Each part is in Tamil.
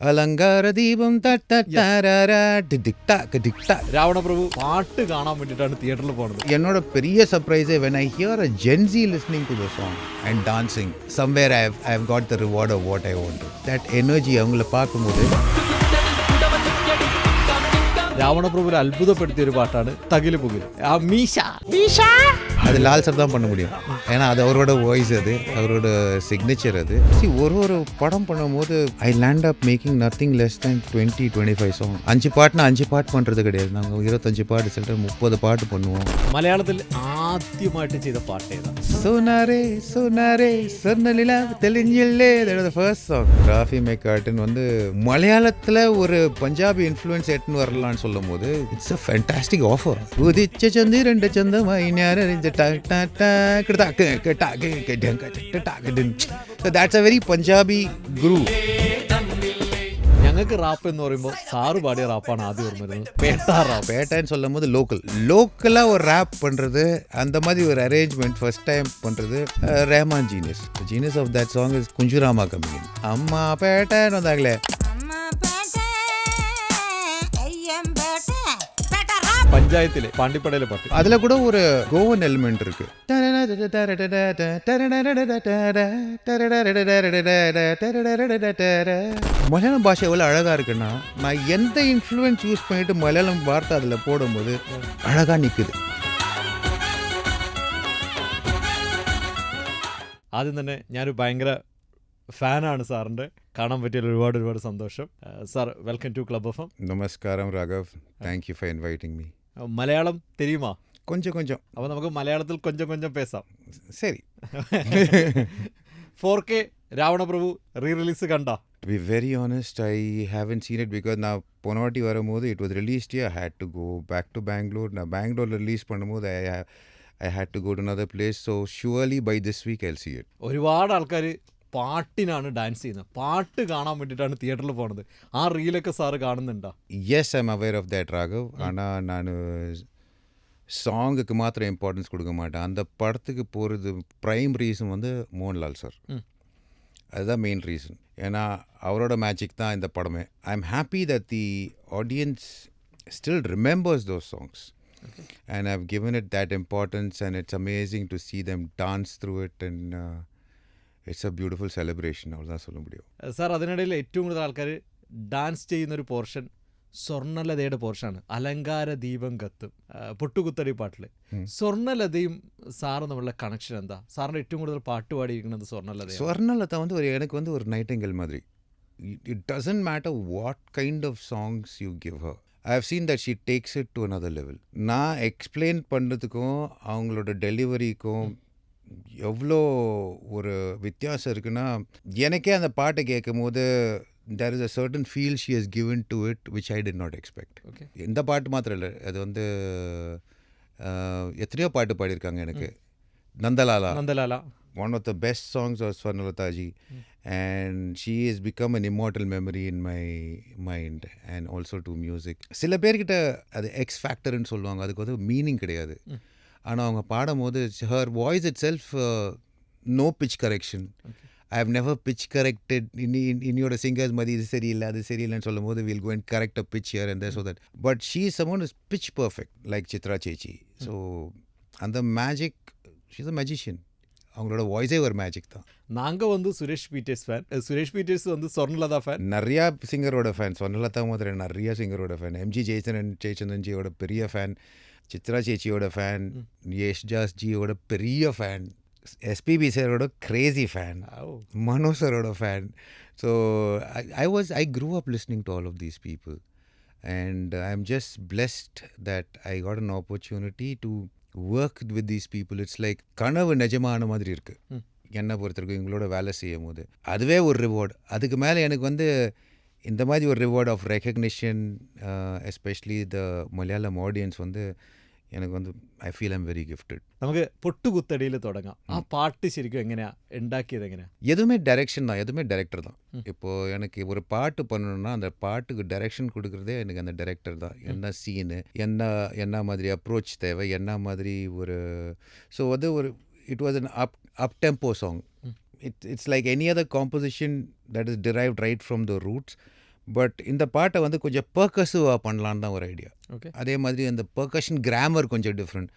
அலங்கார தீபம் രാവണ പ്രഭു പാട്ട് കാണാൻ വേണ്ടിയിട്ടാണ് തിയേറ്ററിൽ പോകുന്നത്. என்னோட பெரிய சர்ப்ரைஸே when I hear a Gen Z listening to the song and dancing somewhere I have got the reward of what I wanted. That energy அவங்கள பார்க்கும்போது രാവണ പ്രഭുവിനെ അത്ഭുതപ്പെടുത്തിയ ഒരു പാട്ടാണ് തകില് പുകില്. ആ മീശ அது லால் சார் தான் பண்ண முடியும். ஏன்னா அது அவரோட வாய்ஸ், அது அவரோட சிக்னேச்சர். அது ஒரு படம் பண்ணும்போது I land up making nothing less than 20-25 song. 5 பாட்டுனா 5 பாட்டு பண்ணுறது கிடையாது. நாங்கள் 25 பாட்டு சில 30 பாட்டு பண்ணுவோம். മലയാളത്തിൽ ആദ്യമായിട്ട് ചെയ്ത പാട്ട് ഏതാ? சோனாரே சோனாரே சொன்னலில தெளிஞ்சில்லே, அதோட ஃபர்ஸ்ட் சாங். ராஃபி மெக்கார்டன் வந்து மலையாளத்தில் ஒரு பஞ்சாபி இன்ஃப்ளூயன்ஸ் எடுத்துன்னு வரலான்னு சொல்லும் போது இட்ஸ் அ ஃபேண்டாஸ்டிக் ஆஃபர். உதிச்ச சந்தி ரெண்டு சந்தமாய் ஞானறிஞ்ச that's a very Punjabi groove. ഞങ്ങൾക്ക് റാപ്പ് എന്ന് പറയുമ്പോൾ സാറ് പാടിയ റാപ്പാണ് ആദ്യം ഓർമ്മ വരുന്നത്. പേട്ടാ റാപ്പ്. பேட்டான்னு சொல்லும் போது லோக்கலாக ஒரு ரேப் பண்ணுறது, அந்த மாதிரி ஒரு அரேஞ்ச்மெண்ட் ஃபர்ஸ்ட் டைம் பண்ணுறது Rahman genius of that song is Kunjurama coming. அம்மா பேட்டான்னு வந்தாங்களே, പഞ്ചായത്തിലെ പാണ്ടിപ്പടയിലെ പാട്ട്. அதுல கூட ஒரு கோவன் எலிமெண்ட் இருக்கு. மலையாளம் பாஷை எவ்வளவு அழகா இருக்குன்னா, நான் எந்த இன்ஃப்ளூயன்ஸ் யூஸ் பண்ணிட்டு மலையாளம் வார்த்தை அதுல போடும்போது அழகா நிக்குது. ആദ്യം തന്നെ ഞാനൊരു ഭയങ്കര ഫാനാണ് സാറിൻ്റെ. കാണാൻ പറ്റിയ ഒരുപാട് സന്തോഷം. Sir welcome to club F M. நமஸ்காரம் Raghav, thank you for inviting me. Malayalam தெரியுமா? கொஞ்சம். അപ്പോൾ നമുക്ക് മലയാളത്തിൽ கொஞ்சம் பேசாം. சரி. 4K Ravana Prabhu re release കണ്ട? To be very honest, I haven't seen it because நான் போன வாட்டி வரும்போது it was released here. I had to go back to Bangalore. நான் பெங்களூர்ல ரிலீஸ் பண்ணும்போது I had to go to another place. So surely by this week I'll see it. ഒരുപാട് ആൾക്കാർ പാട്ടിനാണ് ഡാൻസ് ചെയ്യുന്നത്. പാട്ട് കാണാൻ വേണ്ടിയിട്ടാണ് തിയേറ്ററിൽ പോകുന്നത്. ആ റീലൊക്കെ സാറ് കാണുന്നുണ്ടോ? Yes, I'm aware of that, Raghav. ஆனால் நான் சாங்குக்கு மாத்திரம் இம்பார்ட்டன்ஸ் கொடுக்க மாட்டேன். அந்த படத்துக்கு போகிறது ப்ரைம் ரீசன் வந்து மோகன்லால் சார். அதுதான் மெயின் ரீசன். ஏன்னா அவரோட மேஜிக் தான் இந்த படமே. I am happy that the audience still remembers those songs. And I've given it that importance, and it's amazing to see them dance through it, and it's a beautiful celebration. അவ்வளோதான் சொல்ல முடியும். സാർ, അതിനിടയിൽ ഏറ്റവും കൂടുതൽ ആൾക്കാർ ഡാൻസ് ചെയ്യുന്നൊരു പോർഷൻ സ്വർണ്ണലതയുടെ പോർഷനാണ്. അലങ്കാര ദീപം കത്തും പൊട്ടുകുത്തടി പാട്ടിൽ. സ്വർണ്ണലതയും സാറ് നമ്മളുടെ കണക്ഷൻ എന്താ? സാറിൻ്റെ ഏറ്റവും കൂടുതൽ പാട്ട് പാടിയിരിക്കുന്നത് സ്വർണ്ണലത வந்து எனக்கு வந்து ஒரு நைட்டிங்கேல் மாதிரி. It doesn't matter what kind of songs you give her. I have seen that she takes it to another level. நான் எக்ஸ்பிளைன் பண்ணுறதுக்கும் அவங்களோட டெலிவரிக்கும் எவ்வளோ ஒரு வித்தியாசம் இருக்குன்னா, எனக்கே அந்த பாட்டை கேட்கும் போது there is a certain feel she has given to it which I did not expect. இந்த பாட்டு மாத்திரம் இல்லை, அது வந்து எத்தனையோ பாட்டு பாடியிருக்காங்க எனக்கு. Nandalala one of the best songs of Swarnalata ji, and she has become an immortal memory in my mind and also to music. சில பேர்கிட்ட அது எக்ஸ் ஃபேக்டர்னு சொல்லுவாங்க, அதுக்கு வந்து மீனிங் கிடையாது. ஆனால் அவங்க பாடும்போது her voice itself, no pitch correction. I have never pitch corrected இன்னியோட சிங்கர்ஸ் மாதிரி இது சரியில்லை அது சரியில்லைன்னு சொல்லும் போது we'll go and correct a pitch here and there so that. But she is someone who is pitch perfect like Chitra Chechi. So அந்த magic, she is a magician. அவங்களோட வாய்ஸே ஒரு மேஜிக் தான். நாங்கள் வந்து சுரேஷ் பீட்டர்ஸ் ஃபேன். சுரேஷ் பீட்டர்ஸ் வந்து ஸ்வர்ணலதா ஃபேன். நிறையா சிங்கரோட ஃபேன். ஸ்வர்ணலதா மாதிரி நிறையா சிங்கரோட ஃபேன். எம்ஜி ஜெயச்சந்திரன்ஜியோட பெரிய ஃபேன். சித்ரா சேச்சியோட ஃபேன். யேஷ்தாஸ் ஜியோட பெரிய ஃபேன். எஸ்பிபி சாரோட கிரேசி ஃபேன். மனோ சாரோட fan. So I grew up listening to all of these people, and I'm just blessed that I got an opportunity to work with these people. It's like கனவு நிஜமான மாதிரி இருக்கு என்னை பொறுத்தவரைக்கும் இவங்களோட வேலை செய்யும் போது. அதுவே ஒரு ரிவார்டு. அதுக்கு மேலே எனக்கு வந்து இந்த மாதிரி ஒரு reward of recognition, especially the Malayalam audience வந்து எனக்கு வந்து I feel I'm very gifted. നമുക്ക് പൊട്ടുകുത്തടിയിൽ തുടങ്ങാം. ആ പാട്ട് ശരിക്കും എങ്ങനെയാ ഉണ്ടാക്കിയത്? எங்கനെயா? எதுவுமே டைரக்ஷன் தான், எதுவுமே டைரக்டர் தான். இப்போது எனக்கு ஒரு பாட்டு பண்ணணுன்னா அந்த பாட்டுக்கு டைரக்ஷன் கொடுக்குறதே எனக்கு அந்த டைரக்டர் தான். என்ன சீனு, என்ன மாதிரி அப்ரோச் தேவை, என்ன மாதிரி ஒரு. ஸோ வந்து ஒரு it was an up tempo song. It's like any other composition that is derived right from the roots, but இந்த பாட்டை வந்து கொஞ்சம் பர்கசிவாக பண்ணலான்னு தான் ஒரு ஐடியா. ஓகே. அதே மாதிரி அந்த பர்கஷன் கிராமர் கொஞ்சம் டிஃப்ரெண்ட்.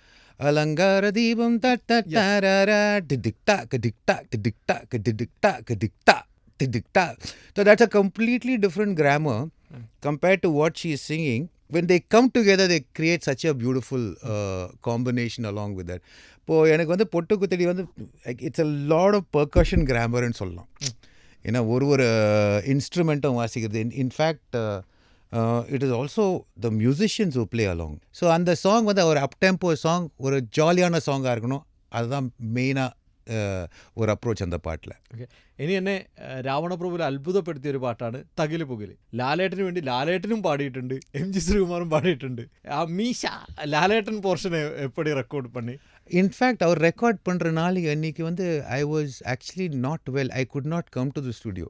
அலங்கார தீபம் டிடிக்டா கடிக்டா டிடிக்டா கடிக்டா கடிக்டா டிடிக்டா. So that's a completely different grammar compared to what she is singing. When they come together, they create such a beautiful combination along with that. இப்போது எனக்கு வந்து பொட்டு குத்தடி வந்து it's a lot of percussion கிராமர்னு சொல்லலாம். ஏன்னா ஒரு இன்ஸ்ட்ருமெண்ட்டும் வாசிக்கிறது. In fact it is also the musicians who play along. So அந்த சாங் வந்து ஒரு அப் டெம்போ சாங், ஒரு ஜாலியான சாங்காக இருக்கணும். அதுதான் மெயினாக ഒരു അപ്രോച്ച് அந்த പാട്ടിൽ. ഓക്കെ. ഇനി എന്നെ രാവണപ്രഭുവിൽ അത്ഭുതപ്പെടുത്തിയ ഒരു പാട്ടാണ് തകില് പുകില്. ലാലേട്ടന് വേണ്ടി ലാലേട്ടനും പാടിയിട്ടുണ്ട്, MG ശ്രീകുമാറും പാടിയിട്ടുണ്ട്. ആ മീശ ലാലേട്ടൻ പോർഷൻ എപ്പടി റെക്കോർഡ് பண்ணி? இன்ஃபேக்ட் அவர் ரெக்கார்ட் பண்ணுற நாளைக்கு அன்றைக்கி வந்து I was actually not well. I could not come to the studio.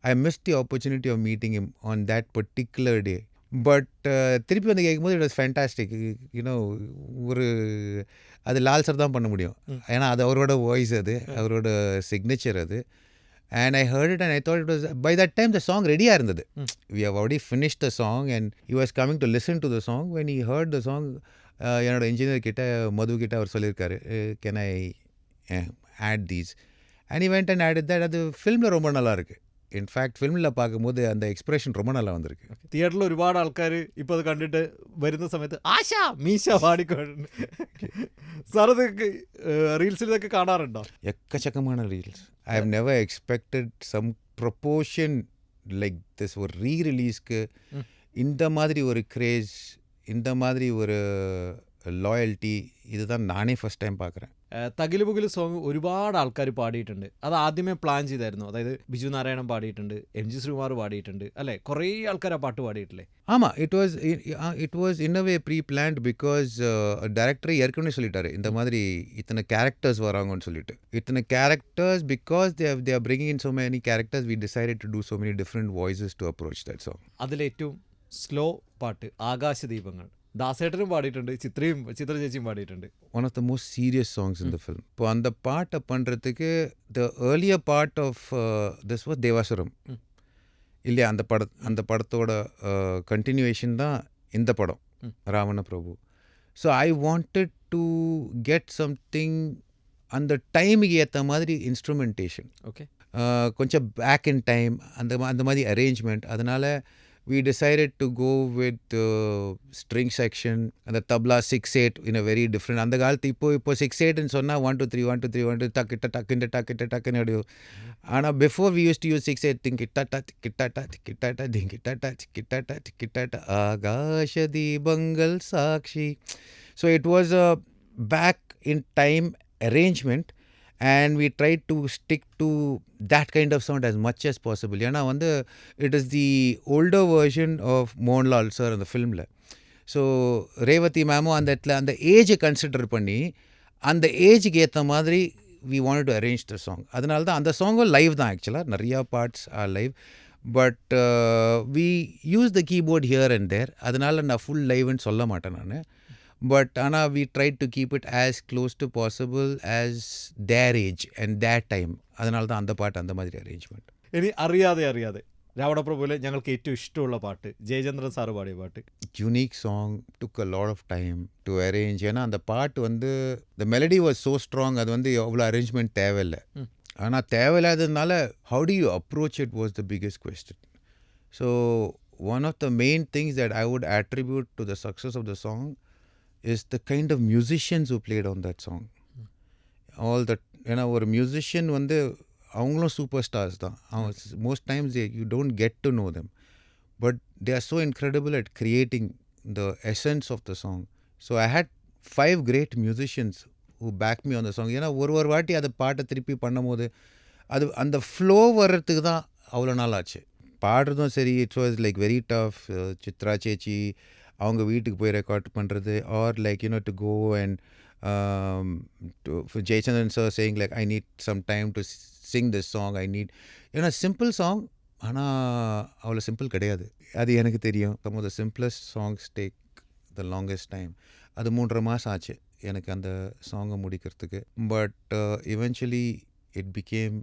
I missed the opportunity of meeting him on that particular day. But திருப்பி வந்து கேட்கும்போது இட் வாஸ் ஃபேண்டாஸ்டிக். யூனோ ஒரு அது லால் சார் தான் பண்ண முடியும். ஏன்னா அது அவரோட வாய்ஸ், அது அவரோட சிக்னேச்சர் அது. And I heard it and I thought it was by that time the song ரெடியாக இருந்தது. We have already finished the song and he was coming to listen to the song. When he heard the song, என்னோட இன்ஜினியர் கிட்ட, மது கிட்ட அவர் சொல்லியிருக்காரு, can I add these and he went and added that. அது ஃபில்மில் ரொம்ப நல்லா இருக்குது. ഇൻഫാക്ട് ഫിലിമിൽ பார்க்கும்போது அந்த എക്സ്പ്രഷൻ ரொம்ப நல்லா വന്നിருக்கு. തിയേറ്ററിൽ ഒരുപാട് ആൾക്കാർ ഇപ്പോൾ അത് കണ്ടിട്ട് വരുന്ന സമയത്ത് ആശ മീശ പാടിക്കൊണ്ട് സാർ ഇതൊക്കെ റീൽസിൽ ഇതൊക്കെ കാണാറുണ്ടോ? എക്കച്ചക്കമാണ് reels. I have never expected some proportion like this. ஒரு ரீரிலீஸ்க்கு இந்த மாதிரி ஒரு கிரேஸ், இந்த மாதிரி ஒரு ലോയൽറ്റി, இதுதான் நானே ஃபஸ்ட் டைம் பார்க்குறேன். തകില് പുകില് സോങ് ഒരുപാട് ആൾക്കാർ പാടിയിട്ടുണ്ട്. അത് ആദ്യമേ പ്ലാൻ ചെയ്തായിരുന്നു. അതായത് ബിജു നാരായണൻ പാടിയിട്ടുണ്ട്, MG ശ്രീകുമാർ പാടിയിട്ടുണ്ട്, അല്ലേ? കുറേ ആൾക്കാർ ആ പാട്ട് പാടിയിട്ടില്ലേ? ஆமாம், it was in a way pre planned. Because டைரக்டரை ஏற்கனவே சொல்லிட்டாரு, இந்த மாதிரி இத்தனை கேரக்டர்ஸ் வராங்கன்னு சொல்லிட்டு. இத்தனை characters because they are bringing in so many characters, we decided to do so many different voices to approach that song. അതിലേറ്റവും സ്ലോ പാട്ട് ആകാശദീപങ്ങൾ. ദാസേട്ടനും പാടിയിട്ടുണ്ട്, ചിത്ര ചേച്ചിയും പാടിയിട്ടുണ്ട്. One of the most serious songs இந்த ஃபிலிம். இப்போ அந்த பாட்டை பண்ணுறதுக்கு the earlier part of this was Devasuram இல்லையா? அந்த படத்தோட கண்டினியூவேஷன் தான் இந்த படம் Ravana Prabhu. So I wanted to get something அந்த டைமுக்கு ஏற்ற மாதிரி இன்ஸ்ட்ருமெண்டேஷன். ஓகே. கொஞ்சம் பேக் இன் டைம் அந்த மாதிரி அரேஞ்ச்மெண்ட். அதனால் we decided to go with string section and the tabla 6/8 in a very different. அந்த காலத்து இப்போ 6/8 ன்னு சொன்னால் 1 2 3 1 2 3 1 2 டக்குன்னு அடியும். ஆனால் before we used to use 6/8 திங்கிட்டாட்டா ஆகாஷ தீபங்கள் சாட்சி. So it was a back in time arrangement and we tried to stick to that kind of sound as much as possible. ஏன்னா வந்து it is the older version of Mohanlal sir அந்த ஃபிலிமில். ஸோ ரேவதி மேமும் அந்த இடத்துல அந்த ஏஜை கன்சிடர் பண்ணி அந்த ஏஜுக்கு ஏற்ற மாதிரி we wanted to arrange the song. அதனால தான் அந்த சாங்கும் லைவ் தான். ஆக்சுவலாக நிறையா parts R live, but we use the keyboard here and there. அதனால் நான் ஃபுல் லைவ்னு சொல்ல மாட்டேன் நான். பட் ஆனால் we tried to keep it as close to possible as their age and their time. அதனால தான் அந்த பாட்டு அந்த மாதிரி அரேஞ்ச்மெண்ட். ഇനി അറിയാതെ രാവണപ്രഭുവിലെ ഞങ്ങൾക്ക് ഏറ്റവും ഇഷ്ടമുള്ള പാട്ട് ജയചന്ദ്രൻ സാറ് പാടിയ പാട്ട്. Unique song, took a lot of time to arrange. ஏன்னா அந்த பாட்டு வந்து the melody was so strong, அது வந்து அவ்வளோ அரேஞ்ச்மெண்ட் தேவையில்லை. ஆனால் தேவையில்லாததுனால how do you approach it was the biggest question. So one of the main things that I would attribute to the success of the song is the kind of musicians who played on that song. All that, ஏன்னா ஒரு மியூசிஷியன் வந்து அவங்களும் சூப்பர் ஸ்டார்ஸ் தான். Most times you don't get to know them, but they are so incredible at creating the essence of the song. So I had 5 great musicians who backed me on the song. ஏன்னா ஒரு வாட்டி அதை பாட்டை திருப்பி பண்ணும் போது அது அந்த ஃப்ளோ வர்றதுக்கு தான் அவ்வளோ நாள் ஆச்சு. பாடுறதும் சரி, it's was like very tough. Chithra சேச்சி அவங்க வீட்டுக்கு போய் ரெக்கார்ட் பண்ணுறது, or like you know to go and Jayachandran sir saying like I need some time to sing this song, I need. ஏன்னா சிம்பிள் சாங், ஆனால் அவ்வளோ சிம்பிள் கிடையாது, அது எனக்கு தெரியும். Some of the simplest songs take the longest time. அது 3.5 மாதம் ஆச்சு எனக்கு அந்த சாங்கை முடிக்கிறதுக்கு. But eventually it became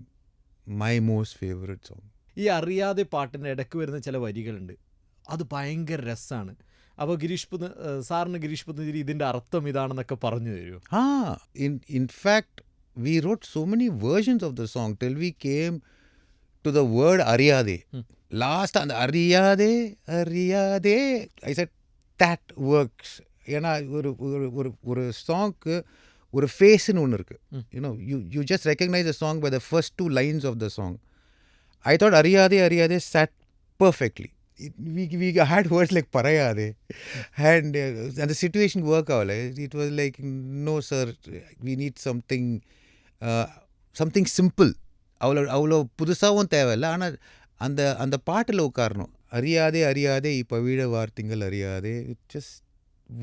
my most favourite song. ഈ അറിയാതെ പാട്ടിൻ്റെ ഇടയ്ക്ക് വരുന്ന ചില വരികളുണ്ട്, അത് ഭയങ്കര രസമാണ്. അപ്പോൾ സാറിന് ഗിരീഷ് പുത്തഞ്ചേരി ഇതിൻ്റെ അർത്ഥം ഇതാണെന്നൊക്കെ പറഞ്ഞു തരുമോ? In fact, we wrote so many versions of the song till we came to the word Ariyade. Last and Ariyade, I said that works. ஏன்னா ஒரு சாங்க்கு ஒரு ஃபேஸ்ன்னு ஒன்று இருக்குது. You just recognize the song by the first 2 lines of the song. I thought Ariyade sat perfectly. We had words like Parayade, and the situation worked out. It was like, no sir, we need something simple. அவ்வளோ புதுசாகவும் தேவையில்லை, ஆனால் அந்த பாட்டில் உட்காரணும். அறியாதே இப்போ வீழ வார்த்தைகள் அறியாதே. It just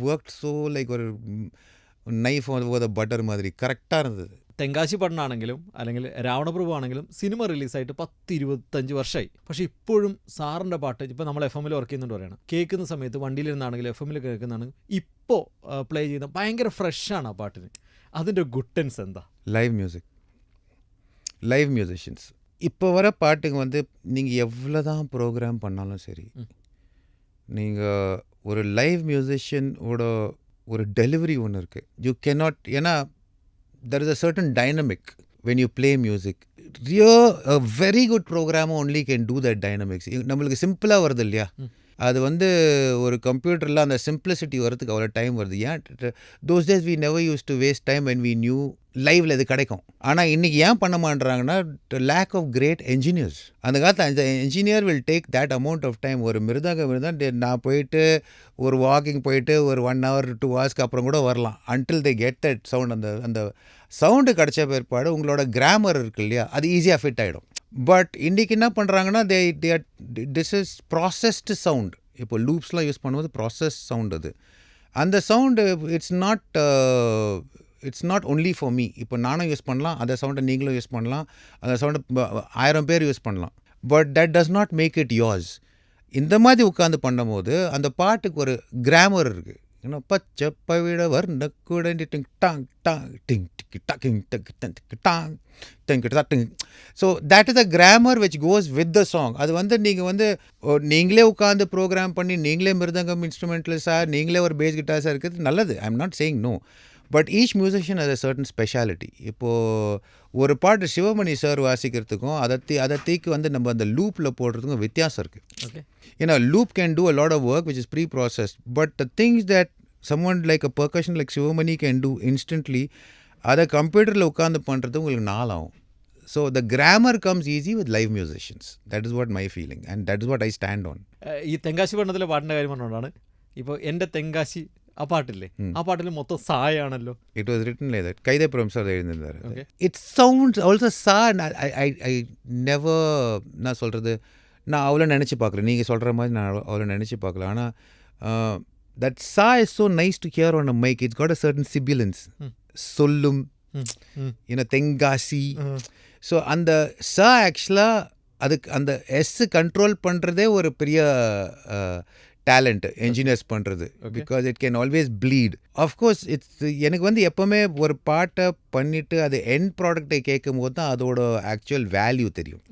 work so like ஒரு നൈഫ് അതുപോലെ ബട്ടർ മാതിരി കറക്റ്റാണ് ഇരുന്നത്. തെങ്കാശി പട്ടണാണെങ്കിലും അല്ലെങ്കിൽ രാവണപ്രഭു ആണെങ്കിലും സിനിമ റിലീസായിട്ട് 10-25 വർഷമായി. പക്ഷേ ഇപ്പോഴും സാറിൻ്റെ പാട്ട് ഇപ്പോൾ നമ്മൾ FM വർക്ക് ചെയ്യുന്നുണ്ട് പറയണം, കേൾക്കുന്ന സമയത്ത് വണ്ടിയിലിരുന്നാണെങ്കിലും FM കേൾക്കുന്നതാണെങ്കിൽ ഇപ്പോൾ പ്ലേ ചെയ്യുന്ന ഭയങ്കര ഫ്രഷാണ് ആ പാട്ടിന്. അതിൻ്റെ ഗുട്ടൻസ് എന്താ? லைவ் மியூசிஷியன்ஸ் இப்போ வர பாட்டுங்க வந்து நீங்கள் எவ்வளோ தான் ப்ரோக்ராம் பண்ணாலும் சரி, நீங்கள் ஒரு லைவ் மியூசிஷியனோட ஒரு டெலிவரி ஒன்று இருக்குது. யூ கேனாட், ஏன்னா there is a certain dynamic when you play music. a very good program only can do that dynamics. நம்மளுக்கு சிம்பிளாக வருது இல்லையா, அது வந்து ஒரு கம்ப்யூட்டரில் அந்த சிம்பிளிசிட்டி வரதுக்கு அவ்வளோ டைம் வருது. ஏன் those days we never use to waste time when we knew லைவில் இது கிடைக்கும். ஆனால் இன்றைக்கி ஏன் பண்ண மாட்டேறாங்கன்னா, லேக் ஆஃப் கிரேட் என்ஜினியர்ஸ். அந்த காலத்தில் அந்த engineer will take that amount of time. ஒரு மிருதங்கம் நான் போயிட்டு ஒரு வாக்கிங் போயிட்டு ஒரு 1 hour 2 hours அப்புறம் கூட வரலாம், until they get that sound. அந்த சவுண்டு கிடச்ச பிற்பாடு உங்களோட கிராமர் இருக்கு இல்லையா, அது ஈஸியாக ஃபிட் ஆகிடும். பட் இன்றைக்கி என்ன பண்ணுறாங்கன்னா, திஸ் இஸ் ப்ராசஸ்டு சவுண்ட். இப்போ லூப்ஸ்லாம் யூஸ் பண்ணும்போது ப்ராசஸ் சவுண்ட் அது. அந்த sound it's not only for me. இப்போ நானும் யூஸ் பண்ணலாம், அந்த சவுண்டை நீங்களும் யூஸ் பண்ணலாம், அந்த சவுண்டை 1000 பேர் யூஸ் பண்ணலாம். But that does not make it yours. இந்த மாதிரி உட்காந்து பண்ணும்போது அந்த பாட்டுக்கு ஒரு கிராமர் இருக்குது. பச்சை பவிட வர்ணக்கூட டிங் டாங் டாங் டிங் டிக்கி டக்கிங் டக்கு டக்கு டாங் டிங் டக்கிங். So that is the grammar which goes with the song. அது வந்து நீங்கள் வந்து நீங்களே உட்காந்து ப்ரோக்ராம் பண்ணி நீங்களே மிருதங்கம் இன்ஸ்ட்ருமெண்டலிஸ்டாக நீங்களே ஒரு பேஸ் கிட்டார்ஸாக இருக்கிறது நல்லது. I am not saying no. But each musician has a certain speciality. இப்போது ஒரு பாட்டு சிவமணி சார் வாசிக்கிறதுக்கும் அதை தீக்கு வந்து நம்ம அந்த லூப்பில் போடுறதுக்கும் வித்தியாசம் இருக்குது. ஓகே, ஏன்னா loop can do a lot of work which is preprocessed. But the things that someone like a percussion like Shivamani can do instantly, அதை கம்ப்யூட்டரில் உட்காந்து பண்ணுறது உங்களுக்கு 4 ஆகும். So the grammar comes easy with live musicians. That is what my feeling and that is what I stand on. ഈ തെങ്കാശി പട്ടണത്തിലെ പാട്ടിൻ്റെ കാര്യം പറഞ്ഞുകൊണ്ടാണ്, ഇപ്പോൾ എൻ്റെ തെങ്കാശി ആ പാട്ടില്ലേ, ആ പാട്ടിൽ മൊത്തം സായാണല്ലോ. It was written like that. Kaithapram sir எழுந்திருந்தார். It sounds also sa. I never, நான் சொல்கிறது, நான் அவ்வளோ நினச்சி பார்க்கல. நீங்கள் சொல்கிற மாதிரி நான் அவ்வளோ நினச்சி பார்க்கல. ஆனால் that sa is so nice to hear on a mic. It's got a certain sibilance. Sollum, Tenkasi. So அந்த sa ஆக்சுவலாக அதுக்கு அந்த எஸ் கண்ட்ரோல் பண்ணுறதே ஒரு பெரிய டேலண்ட் என்ஜினியர்ஸ் பண்ணுறது. Because it can always bleed. Of course எனக்கு வந்து எப்போவுமே ஒரு பாட்டை பண்ணிவிட்டு அது எண்ட் ப்ராடக்டை கேட்கும் போது தான் அதோட ஆக்சுவல் வேல்யூ தெரியும்.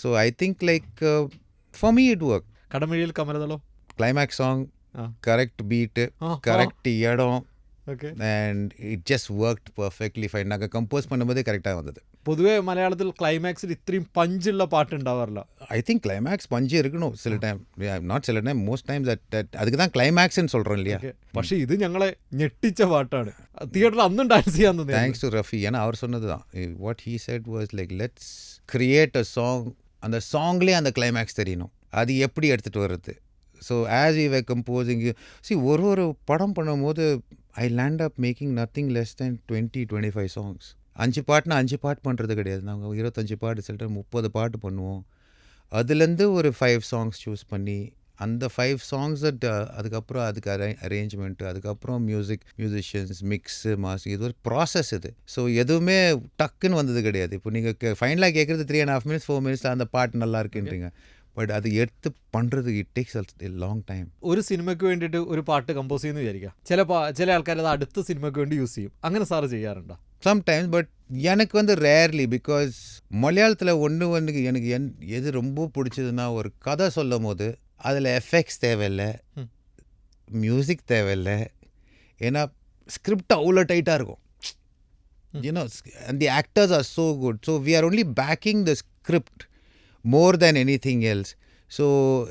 So I think like for me it work. கடமையில் கமரதளோ climax song, correct beat, correct இடம், and it just worked perfectly fine. நாங்கள் கம்போஸ் பண்ணும்போதே கரெக்டாக வந்தது. പൊതുവേ മലയാളത്തിൽ ക്ലൈമാക്സിൽ ഇത്രയും പഞ്ചുള്ള പാട്ട് ഉണ്ടാവാറില്ല. ஐ திங்க் கிளைமேக்ஸ் பஞ்சு இருக்கணும் சில டைம், நாட் சில டைம், மோஸ்ட் டைம்ஸ் அதுக்கு தான் கிளைமேக்ஸ்ன்னு சொல்கிறோம் இல்லையா. പക്ഷേ ഇത് ഞങ്ങളെ ഞെട്ടിച്ച പാട്ടാണ്. തിയേറ്ററിൽ അന്നും ഡാൻസ് ചെയ്യാൻ തോന്നി. Thanks to Rafi. ஏன்னா அவர் சொன்னது தான், what he said was like, let's create a song. அந்த சாங்லேயே அந்த கிளைமேக்ஸ் தெரியணும், அது எப்படி எடுத்துகிட்டு வர்றது. So as we were composing, ஒரு படம் பண்ணும்போது I land up making nothing less than 20-25 songs. 5 பாட்டுனா 5 பாட்டு பண்ணுறது கிடையாது. நாங்கள் 25 பாட்டு, சில டைம் 30 பாட்டு பண்ணுவோம். அதுலேருந்து ஒரு 5 சாங்ஸ் சூஸ் பண்ணி அந்த 5 சாங்ஸ் அதுக்கப்புறம் அதுக்கு அரேஞ்ச்மெண்ட்டு, அதுக்கப்புறம் மியூசிஷியன்ஸ், மிக்ஸு, மாஸ்டர், இது ஒரு ப்ராசஸ் இது. ஸோ எதுவுமே டக்குன்னு வந்தது கிடையாது. இப்போ நீங்கள் ஃபைனலாக கேட்குறது 3.5 minutes 4 minutes அந்த பாட்டு நல்லா இருக்குன்றீங்க. பட் அது எடுத்து பண்ணுறது it takes a long time. ഒരു സിനിമയ്ക്ക് വേണ്ടിയിട്ട് ഒരു പാട്ട് കമ്പോസ് ചെയ്യുന്നു വിചാരിക്കുക, ചില ആൾക്കാർ അത് അടുത്ത സിനിമയ്ക്ക് വേണ്ടി യൂസ് ചെയ്യും. അങ്ങനെ സാറ് ചെയ്യാറുണ്ടോ? സംടൈംസ്, ബട്ട് எனக்கு வந்து ரேர்லி பிகாஸ் மலையாளத்தில் ஒன்று எனக்கு எது ரொம்ப பிடிச்சதுன்னா ஒரு கதை சொல்லும் போது அதில் எஃபெக்ட்ஸ் தேவையில்லை, மியூசிக் தேவையில்லை. ஏன்னா ஸ்கிரிப்ட் அவ்வளோ டைட்டாக இருக்கும். And the actors are so good. So we are only backing the script more than anything else. So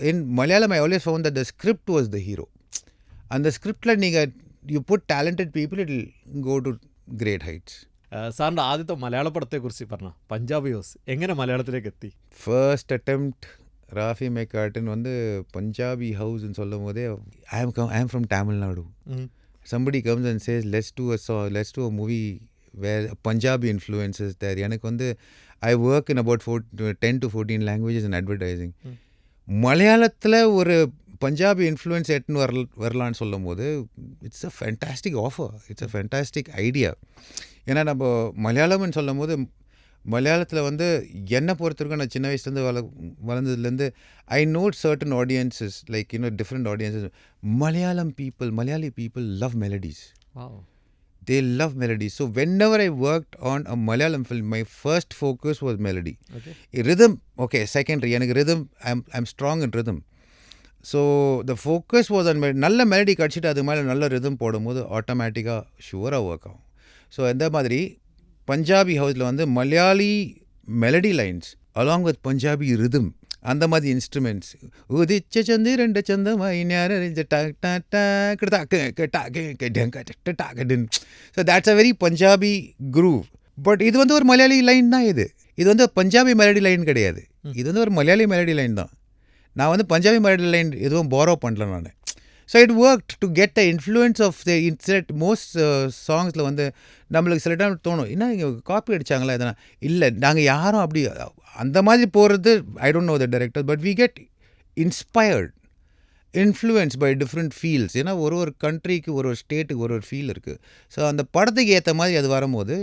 in Malayalam, I always found that the script was the hero. And the script, you put talented people, it will go to great heights. സാറിൻ്റെ ആദ്യത്തെ മലയാള പടത്തെക്കുറിച്ച് പറഞ്ഞ പഞ്ചാബി ഹൗസ് എങ്ങനെ മലയാളത്തിലേക്ക് എത്തി? First attempt, Rafi Mekatin வந்து பஞ்சாபி ஹவுஸ்ன்னு சொல்லும் போதே I am from Tamil Nadu. Somebody comes and says, let's do a movie where Punjabi influence is there. எனக்கு வந்து I work in about 10 to 14 languages in advertising. மலையாளத்தில் ஒரு பஞ்சாபி இன்ஃப்ளூயன்ஸ் எட்டுன்னு வரலான்னு சொல்லும் போது it's a fantastic offer, it's a fantastic idea. ஏன்னா நம்ம மலையாளம்னு சொல்லும் போது மலையாளத்தில் வந்து என்னை பொறுத்தவரைக்கும் நான் சின்ன வயசுலேருந்து வளர்ந்ததுலேருந்து I note certain audiences like different audiences. Malayali people love melodies. They love melodies. So whenever I worked on a Malayalam film, my first focus was melody. Okay. Rhythm, okay, secondary. எனக்கு rhythm, I'm strong in rhythm. So the focus was on நல்ல மெலடி கடிச்சிட்டு அது மேலே நல்ல ரிதம் போடும்போது ஆட்டோமேட்டிக்காக ஷுவராக ஒர்க் ஆகும். ஸோ இந்த மாதிரி பஞ்சாபி ஹவுஸில் வந்து Malayali melody lines along with Punjabi rhythm, அந்த மாதிரி இன்ஸ்ட்ருமெண்ட்ஸ் உதிச்ச சந்து ரெண்டு சந்தமாய் so that's a very Punjabi groove. But இது வந்து ஒரு மலையாளி லைன் தான். இது வந்து பஞ்சாபி மெலடி லைன் கிடையாது, இது வந்து ஒரு மலையாளி மெலடி லைன் தான். நான் வந்து பஞ்சாபி மெலடி லைன் எதுவும் போரோ பண்ணல நான். So it work to get the influence of the inset most சாங்ஸில் வந்து நம்மளுக்கு சில டைம் தோணும், என்ன இங்கே காப்பி அடித்தாங்களா எதனா. இல்லை, நாங்கள் யாரும் அப்படி அந்த மாதிரி போகிறது I don't know the director, but we get inspired, influence by different feels. ஏன்னா ஒரு கண்ட்ரிக்கு ஒரு ஸ்டேட்டுக்கு ஒரு ஃபீல் இருக்குது. ஸோ அந்த படத்துக்கு ஏற்ற மாதிரி அது வரும்போது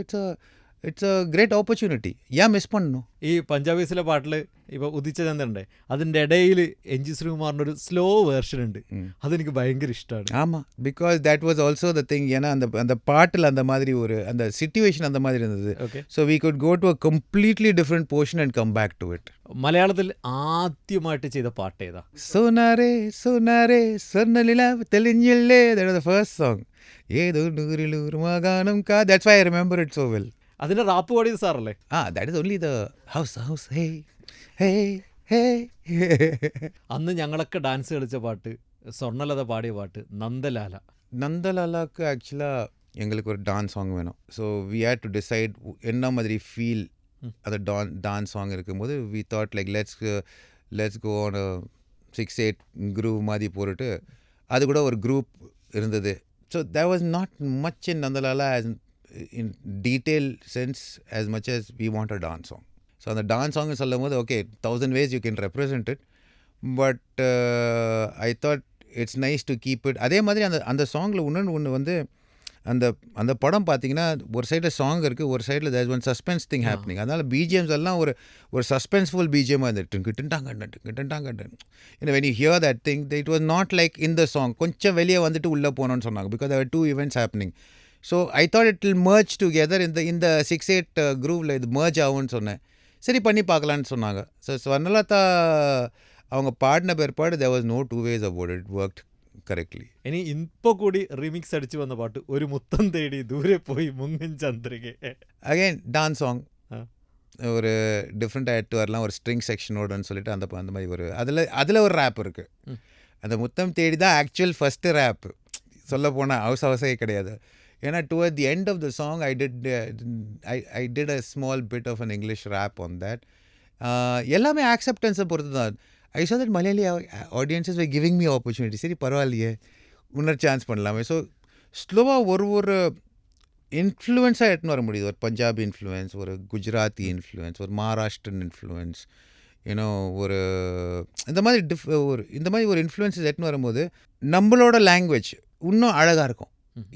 ഇറ്റ്സ് എ ഗ്രേറ്റ് ഓപ്പർച്യൂണിറ്റി. ഞാൻ മിസ് പണ്ണു. ഈ പഞ്ചാബീസിലെ പാട്ടിൽ ഇപ്പോൾ ഉദിച്ച ചന്ദ്രൻ്റെ അതിൻ്റെ ഇടയിൽ എൻ ജി ശ്രീകുമാറിൻ്റെ ഒരു സ്ലോ വേർഷൻ ഉണ്ട്, അതെനിക്ക് ഭയങ്കര ഇഷ്ടമാണ്. ஆமாம், because that was also the thing. ஏன்னா அந்த பாட்டில் அந்த மாதிரி ஒரு அந்த சிச்சுவேஷன் அந்த மாதிரி இருந்தது. So we could go to a completely different portion and come back to it. മലയാളത്തിൽ ആദ്യമായിട്ട് ചെയ്ത പാട്ട് ഏതാ? സോനാരേ സോനാരേ സ്വർണ്ണലില തെളിഞ്ഞില്ലേ, that was the first song. ഏതോ നൂറിലൂർ മകാനം കാ, that's why I remember it so well. അതിൻ്റെ റാപ്പ് പാടിയത് സാറല്ലേ? That is only the house hey hey hey. അന്ന് ഞങ്ങളൊക്കെ ഡാൻസ് കളിച്ച പാട്ട്, സ്വർണ്ണലത പാടിയ പാട്ട് നന്ദലാല. நந்தலாலாக்கு ஆக்சுவலாக எங்களுக்கு ஒரு டான்ஸ் சாங் வேணும். So we had to decide என்ன மாதிரி ஃபீல் அந்த டான்ஸ் சாங் இருக்கும்போது we thought like let's go on 6-8 group மாதிரி போட்டுட்டு அது கூட ஒரு குரூப் இருந்தது. So there was not much in Nandalala as in detail sense as much as we want a dance song. So அந்த டான்ஸ் சாங் சொல்லும் போது okay 1000 ways you can represent it, but I thought it's nice to keep it. அதே மாதிரி அந்த சாங்கில் ஒன்று வந்து அந்த படம் பார்த்தீங்கன்னா ஒரு சைடில் சாங் இருக்குது, ஒரு சைடில் தேர் ஒன் சஸ்பென்ஸ் திங் ஹேப்பனிங். அதனால் பிஜிஎம்ஸ் எல்லாம் ஒரு சஸ்பென்ஸ்ஃபுல் பிஜிஎம்மாக இருந்துட்டு கிட்டுட்டாங்க. when you hear that thing, it was not like in the song. கொஞ்சம் வெளியே வந்துட்டு உள்ளே போனோன்னு சொன்னாங்க because there were two events happening. So I thought it will merge together இந்த 6-8 குரூவில் இது மர்ஜ் ஆகும்னு சொன்னேன். சரி பண்ணி பார்க்கலான்னு சொன்னாங்க. ஸோ ஸ்வர்ணலதா அவங்க பாடின பிற்பாடு there was no two ways about it. It worked correctly. ഇനി ഇപ്പോൾ കൂടി റീമിക്സ് അടിച്ച് വന്ന പാട്ട് ഒരു മുത്തം തേടി ദൂരെ പോയി മുങ്ങൻ ചന്ദ്രിക. அகைன் டான்ஸ் சாங் ஒரு டிஃப்ரெண்ட் ஆகிட்டு வரலாம், ஒரு ஸ்ட்ரிங் செக்ஷனோடன்னு சொல்லிட்டு அந்த மாதிரி ஒரு அதில் ஒரு ரேப் இருக்குது. அந்த முத்தம் தேடி தான் ஆக்சுவல் ஃபஸ்ட்டு ரேப்பு சொல்ல போனால் அவசே கிடையாது. ஏன்னா toward the end of the song I did a small bit of an English rap on that. எல்லாமே ஆக்செப்டன்ஸை பொறுத்து தான். I saw that Malayali audiences were giving me opportunity. சரி பரவாயில்லையே, இன்னொரு சான்ஸ் பண்ணலாமே. ஸோ ஸ்லோவாக ஒரு இன்ஃப்ளூயன்ஸாக எடுத்துன்னு வர முடியுது. ஒரு பஞ்சாபி இன்ஃப்ளூயன்ஸ், ஒரு குஜராத்தி இன்ஃப்ளூயன்ஸ், ஒரு மகாராஷ்டிரன் இன்ஃப்ளூயன்ஸ், ஏன்னோ ஒரு இந்த மாதிரி ஒரு இன்ஃப்ளூயன்ஸஸ் எடுத்துன்னு வரும்போது நம்மளோட லாங்குவேஜ் இன்னும் அழகாக இருக்கும்.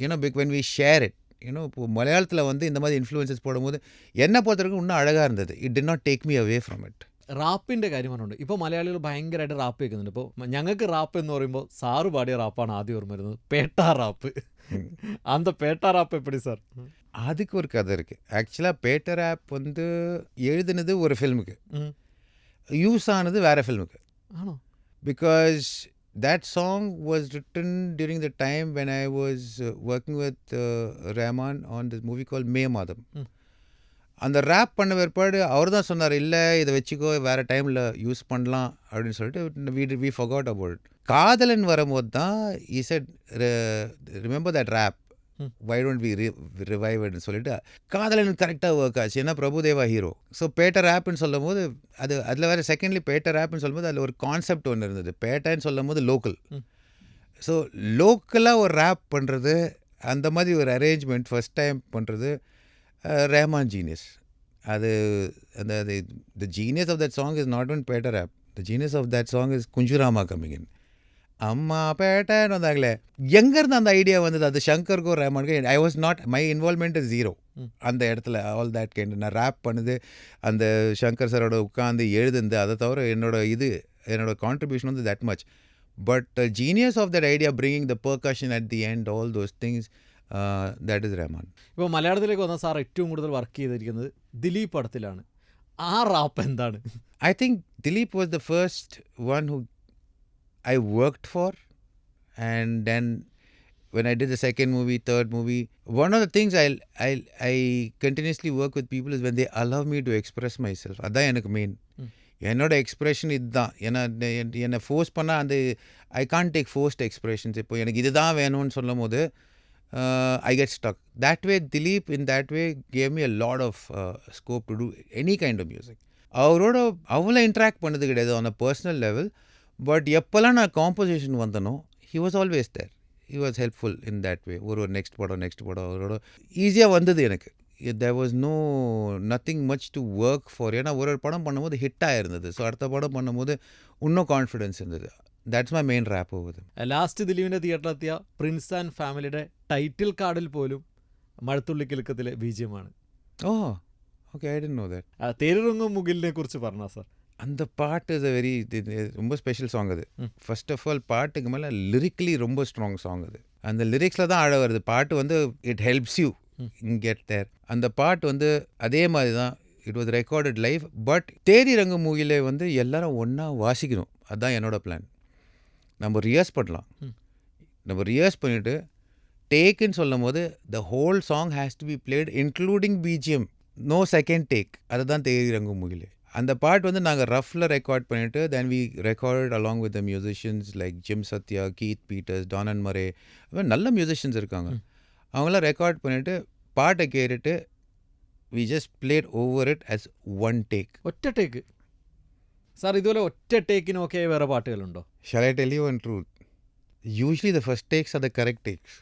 ஏன்னா when we share it, இப்போ மலையாளத்தில் வந்து இந்த மாதிரி இன்ஃப்ளூயன்சஸ் போடும்போது என்னை பொறுத்தவரைக்கும் இன்னும் அழகாக இருந்தது. It did not take me away from it. റാപ്പിൻ്റെ കാര്യം പറഞ്ഞുകൊണ്ട് ഇപ്പോൾ മലയാളികൾ ഭയങ്കരമായിട്ട് റാപ്പ് കേൾക്കുന്നുണ്ട്. ഇപ്പോൾ ഞങ്ങൾക്ക് റാപ്പ് എന്ന് പറയുമ്പോൾ സാറ് പാടിയ റാപ്പാണ് ആദ്യം ഓർമ്മ വരുന്നത്, പേട്ട റാപ്പ്. அந்த பேட்டா ராப் எப்படி சார்? அதுக்கு ஒரு கதை இருக்குது. ஆக்சுவலாக பேட்டர் ஆப் வந்து எழுதுனது ஒரு ஃபில்முக்கு, ம். யூஸ் ஆனது வேறு ஃபில்முக்கு. ஆனோ? Because that song was written during the time when I was working with Rahman on this movie called May Madam. அந்த ரேப் பண்ண பிற்பாடு அவர் தான் சொன்னார், இல்லை இதை வச்சுக்கோ வேறு டைமில் யூஸ் பண்ணலாம் அப்படின்னு சொல்லிட்டு we forgot about it. காதலன் வரும்போது தான் he said remember that rap, why don't we revive it சொல்லிட்டு காதலன் கரெக்டாக ஒர்க் ஆச்சு. ஏன்னா பிரபுதேவா ஹீரோ. ஸோ பேட்டர் ஆப்னு சொல்லும் போது அதில் வேறு செகண்ட்லி பேட்டர் ஆப்னு சொல்லும்போது அதில் ஒரு கான்செப்ட் ஒன்று இருந்தது. பேட்டர்ன்னு சொல்லும் போது லோக்கல். ஸோ லோக்கலாக ஒரு ரேப் பண்ணுறது, அந்த மாதிரி ஒரு அரேஞ்ச்மெண்ட் ஃபஸ்ட் டைம் பண்ணுறது ரஹ்மான் ஜீனியஸ். அது அந்த the genius of that song is not one better up. The genius of that song is Kunjurama coming in. அம்மா பேட்டன்னு வந்தாங்களே, எங்கேருந்து அந்த ஐடியா வந்தது? அது சங்கருக்கோ ரஹ்மானுக்கோ. I was not, my involvement is zero அந்த இடத்துல. ஆல் தேட் கைண்ட் நான் ரேப் பண்ணுது, அந்த சங்கர் சாரோட உட்காந்து எழுதுந்து, அதை தவிர என்னோட கான்ட்ரிபியூஷன் வந்து that much. But genius of that idea, bringing the percussion at the end, all those things, that is Rahman. ഇപ്പോൾ മലയാളത്തിലേക്ക് വന്ന സാർ ഏറ്റവും കൂടുതൽ വർക്ക് ചെയ്തിരിക്കുന്നത് ദിലീപ് പടത്തിലാണ്. ആ റാപ്പ് എന്താണ്? I think Dilip was the first one who I worked for, and then when I did the second movie, third movie, one of the things I continuously work with people is when they allow me to express myself. அதான் எனக்கு மெயின். என்னோட எக்ஸ்ப்ரெஷன் இதுதான். என்னை ஃபோர்ஸ் பண்ணால் அந்த I can't take forced expressions. இப்போ எனக்கு இதுதான் வேணும்னு சொல்லும் போது I get stuck. That way Dilip in that way gave me a lot of scope to do any kind of music. அவரோட அவ்வளோ இன்ட்ராக்ட் பண்ணது கிடையாது on a personal level. But எப்போல்லாம் நான் composition வந்தனோ he was always there. He was helpful in that way. ஒரு நெக்ஸ்ட் படம் அவரோட ஈஸியாக வந்தது எனக்கு. there was nothing much to work for. ஏன்னா ஒரு படம் பண்ணும்போது ஹிட் ஆகிருந்தது. ஸோ அடுத்த படம் பண்ணும்போது இன்னும் கான்ஃபிடென்ஸ் இருந்தது. That's my main rap over them. Last ദിലീപിൻ്റെ തിയേറ്ററിലെത്തിയ പ്രിൻസ് ആൻഡ് ഫാമിലിയുടെ ടൈറ്റിൽ കാർഡിൽ പോലും മഴത്തുള്ളി കിലുക്കത്തിലെ ബീജിയമാണ്. Oh okay, I didn't know that. തേരിറങ്ങും മുകിലിനെ കുറിച്ച് പറഞ്ഞാൽ സാർ. அந்த பாட்டு இஸ் வெரி ரொம்ப ஸ்பெஷல் சாங் அது. ஃபர்ஸ்ட் ஆஃப் ஆல் பாட்டுக்கு மேலே லிரிக்கலி ரொம்ப ஸ்ட்ராங் சாங் அது. அந்த லிரிக்ஸில் தான் ஆழ வருது. பாட்டு வந்து it helps you in get there. அந்த பாட்டு வந்து அதே மாதிரி தான். It was recorded live. But தேரி ரங்கு மூவிலே வந்து எல்லாரும் ஒன்றா வாசிக்கணும். அதுதான் என்னோட பிளான். நம்ம ரியாஸ் பண்ணலாம். நம்ம ரியாஸ் பண்ணிவிட்டு டேக்குன்னு சொல்லும் போது the whole song has to be played including BGM. No second take. அதுதான் தேரி ரங்கு மூவிலே. அந்த பாட்டு வந்து நாங்கள் ரஃப்பில் ரெக்கார்ட் பண்ணிவிட்டு then we record along with the musicians like Jim Sathya, Keith Peters, Danan Murray, நல்ல மியூசிஷியன்ஸ் இருக்காங்க. அவங்களாம் ரெக்கார்ட் பண்ணிவிட்டு பாட்டை கேட்டுட்டு we just played over it as one take. ഒറ്റ ടേക്ക്. സാർ ഇതുപോലെ ഒറ്റ ടേക്കിനൊക്കെ വേറെ പാട്ടുകളുണ്ടോ? Shall I tell you one truth? Usually the first takes are the correct takes.